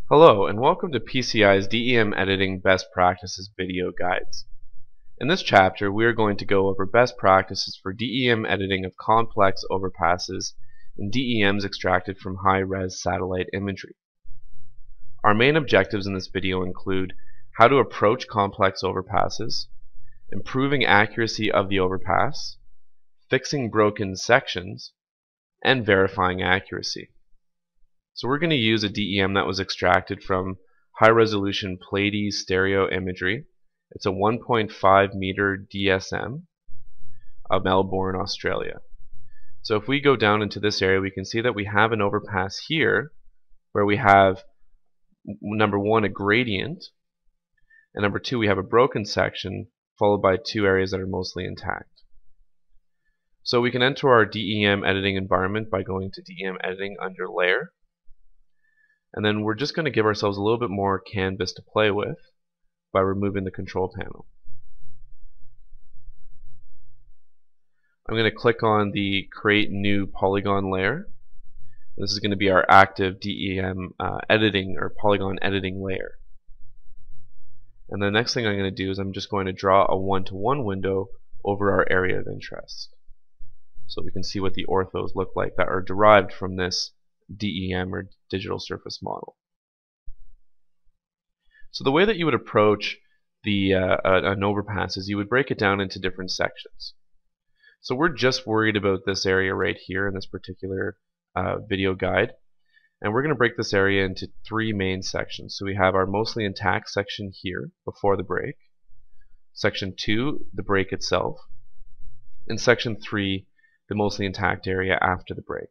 Hello and welcome to PCI's DEM Editing Best Practices video guides. In this chapter we are going to go over best practices for DEM editing of complex overpasses and DEMs extracted from high-res satellite imagery. Our main objectives in this video include how to approach complex overpasses, improving accuracy of the overpass, fixing broken sections, and verifying accuracy. So we're going to use a DEM that was extracted from high-resolution Pleiades stereo imagery. It's a 1.5 meter DSM of Melbourne, Australia. So if we go down into this area, we can see that we have an overpass here where we have, number one, a gradient, and number two, we have a broken section followed by two areas that are mostly intact. So we can enter our DEM editing environment by going to DEM editing under layer. And then we're just going to give ourselves a little bit more canvas to play with by removing the control panel. I'm going to click on the Create New Polygon Layer. This is going to be our active DEM editing or polygon editing layer. And the next thing I'm going to do is I'm just going to draw a one-to-one window over our area of interest, so we can see what the orthos look like that are derived from this DEM or digital surface model. So the way that you would approach an overpass is you would break it down into different sections. So we're just worried about this area right here in this particular video guide, and we're going to break this area into three main sections. So we have our mostly intact section here before the break, section 2, the break itself, and section 3, the mostly intact area after the break.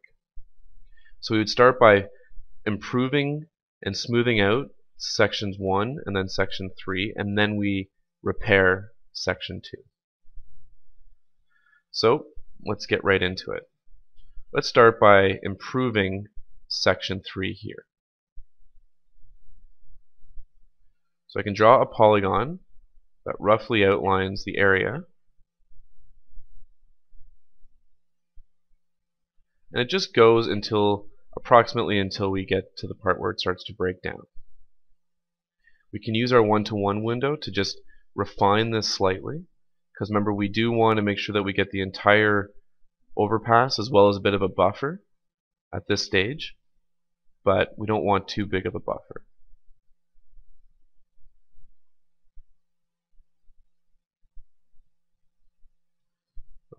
So we would start by improving and smoothing out sections 1 and then section 3, and then we repair section 2. So let's get right into it. Let's start by improving section 3 here. So I can draw a polygon that roughly outlines the area, and it just goes approximately until we get to the part where it starts to break down. We can use our one-to-one window to just refine this slightly, because remember, we do want to make sure that we get the entire overpass as well as a bit of a buffer at this stage, but we don't want too big of a buffer.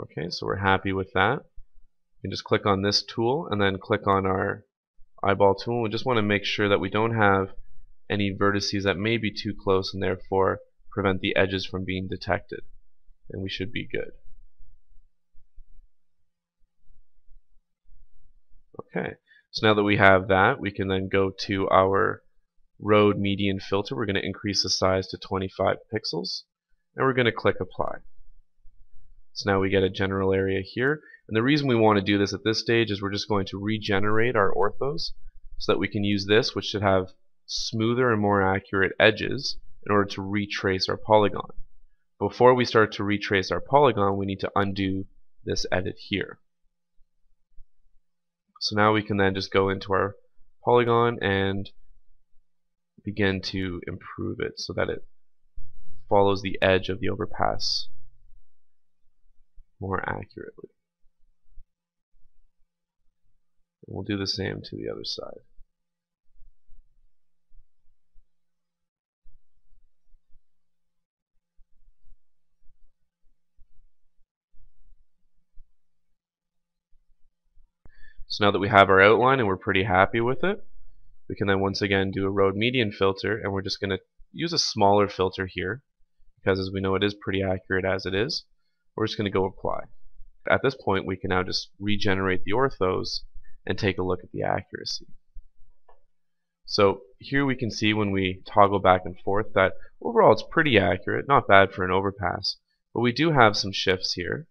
Okay, so we're happy with that. You can just click on this tool and then click on our eyeball tool. We just want to make sure that we don't have any vertices that may be too close and therefore prevent the edges from being detected, and we should be good. Okay, so now that we have that, we can then go to our road median filter. We're going to increase the size to 25 pixels, and we're going to click apply. So now we get a general area here. And the reason we want to do this at this stage is we're just going to regenerate our orthos so that we can use this, which should have smoother and more accurate edges, in order to retrace our polygon. Before we start to retrace our polygon, we need to undo this edit here. So now we can then just go into our polygon and begin to improve it so that it follows the edge of the overpass more accurately. We'll do the same to the other side. So now that we have our outline and we're pretty happy with it, we can then once again do a road median filter, and we're just going to use a smaller filter here because, as we know, it is pretty accurate as it is. We're just going to go apply. At this point, we can now just regenerate the orthos and take a look at the accuracy. So here we can see when we toggle back and forth that overall it's pretty accurate, not bad for an overpass, but we do have some shifts here.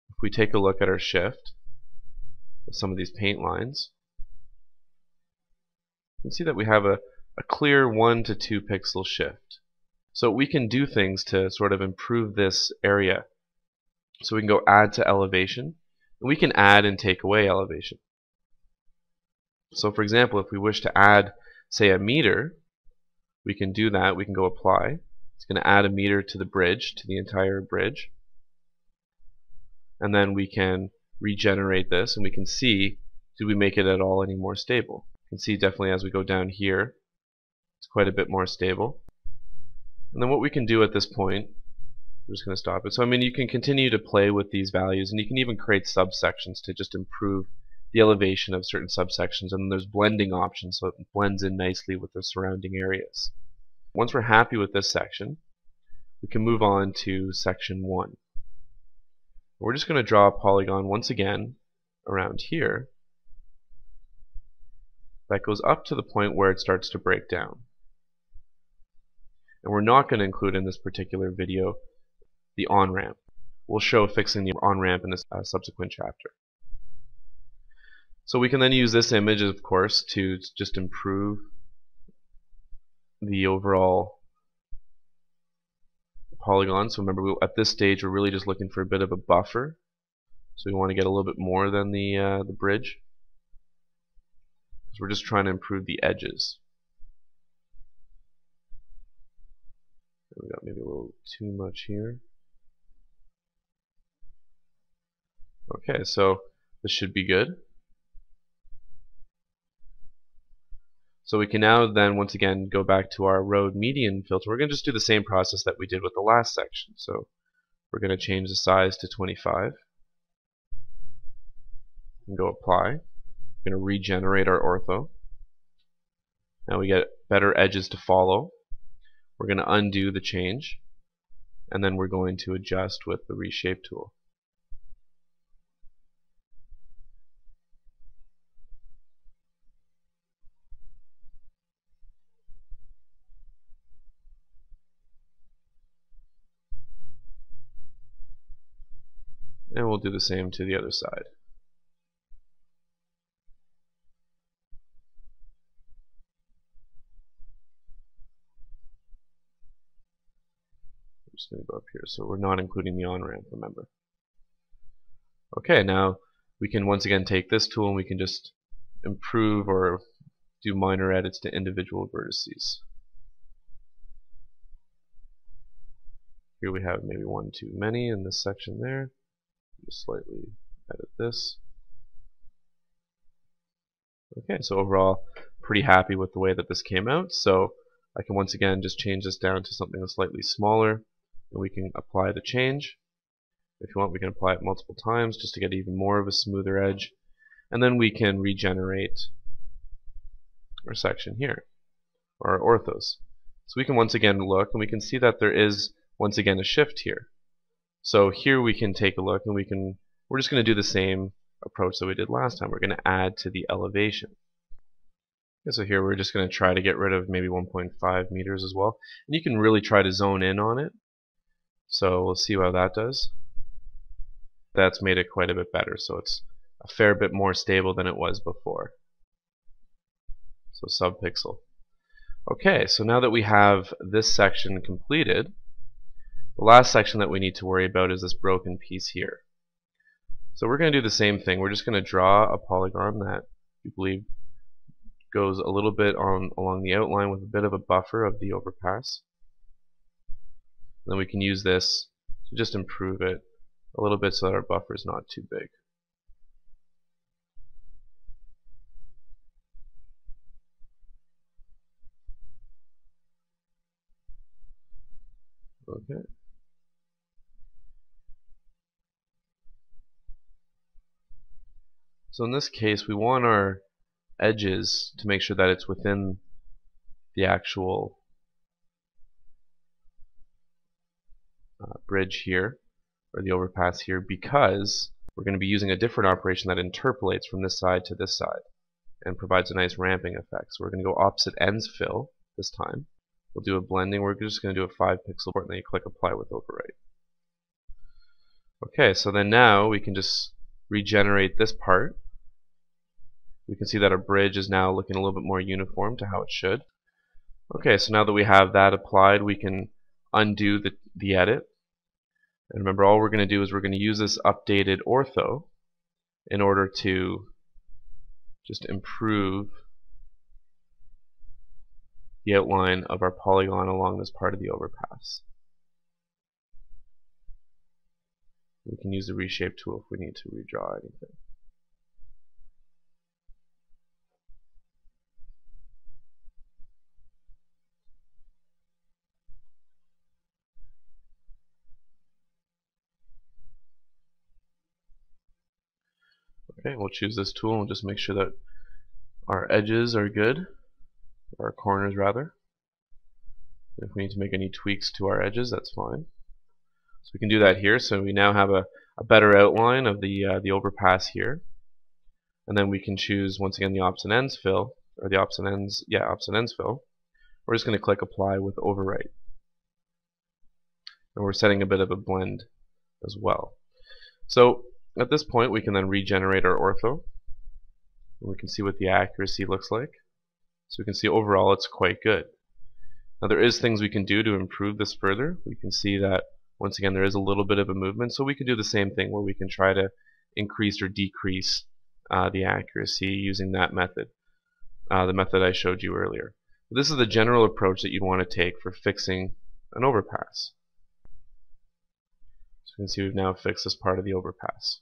If we take a look at our shift of some of these paint lines, you can see that we have a clear 1 to 2 pixel shift. So we can do things to sort of improve this area. So we can go add to elevation, and we can add and take away elevation. So for example, if we wish to add say a meter, we can do that. We can go apply. It's going to add a meter to the bridge, to the entire bridge. And then we can regenerate this, and we can see, did we make it at all any more stable? You can see definitely as we go down here, it's quite a bit more stable. And then what we can do at this point, I'm just going to stop it. So I mean, you can continue to play with these values, and you can even create subsections to just improve the elevation of certain subsections. And then there's blending options, so it blends in nicely with the surrounding areas. Once we're happy with this section, we can move on to section 1. We're just going to draw a polygon once again around here that goes up to the point where it starts to break down. And we're not going to include in this particular video the on-ramp. We'll show fixing the on-ramp in a subsequent chapter. So we can then use this image, of course, to just improve the overall polygon. So remember, at this stage we're really just looking for a bit of a buffer. So we want to get a little bit more than the bridge, because we're just trying to improve the edges. We got maybe a little too much here. Okay, so this should be good. So we can now then once again go back to our road median filter. We're going to just do the same process that we did with the last section. So we're going to change the size to 25 and go apply. We're going to regenerate our ortho. Now we get better edges to follow. We're going to undo the change, and then we're going to adjust with the reshape tool. And we'll do the same to the other side. I'm just going to go up here. So we're not including the on-ramp, remember. Okay, now we can once again take this tool and we can just improve or do minor edits to individual vertices. Here we have maybe one too many in this section there. Just slightly edit this. Okay, so overall, pretty happy with the way that this came out. So I can once again just change this down to something that's slightly smaller, and we can apply the change. If you want, we can apply it multiple times just to get even more of a smoother edge. And then we can regenerate our section here, or our orthos. So we can once again look, and we can see that there is once again a shift here. So here we can take a look, and we're just going to do the same approach that we did last time. We're going to add to the elevation. Okay, so here we're just going to try to get rid of maybe 1.5 meters as well. And you can really try to zone in on it. So we'll see how that does. That's made it quite a bit better, so it's a fair bit more stable than it was before. So subpixel. Okay, so now that we have this section completed, the last section that we need to worry about is this broken piece here. So we're going to do the same thing. We're just going to draw a polygon that we believe goes a little bit along the outline with a bit of a buffer of the overpass. And then we can use this to just improve it a little bit so that our buffer is not too big. Okay. So in this case, we want our edges to make sure that it's within the actual bridge here, or the overpass here, because we're going to be using a different operation that interpolates from this side to this side and provides a nice ramping effect. So we're going to go opposite ends fill this time. We'll do a blending. We're just going to do a 5 pixel port, and then you click apply with overwrite. Okay, so then now we can just regenerate this part. We can see that our bridge is now looking a little bit more uniform to how it should. Okay, so now that we have that applied, we can undo the edit. And remember, all we're going to do is we're going to use this updated ortho in order to just improve the outline of our polygon along this part of the overpass. We can use the reshape tool if we need to redraw anything. Okay, we'll choose this tool and we'll just make sure that our edges are good, or our corners rather. If we need to make any tweaks to our edges, that's fine. So we can do that here. So we now have a better outline of the overpass here, and then we can choose once again the opposite ends fill, or the opposite ends fill. We're just going to click apply with overwrite, and we're setting a bit of a blend as well. So at this point we can then regenerate our ortho, and we can see what the accuracy looks like. So we can see overall it's quite good. Now there is things we can do to improve this further. We can see that once again there is a little bit of a movement, so we can do the same thing where we can try to increase or decrease the accuracy using that method, the method I showed you earlier. But this is the general approach that you'd want to take for fixing an overpass. So you can see we've now fixed this part of the overpass.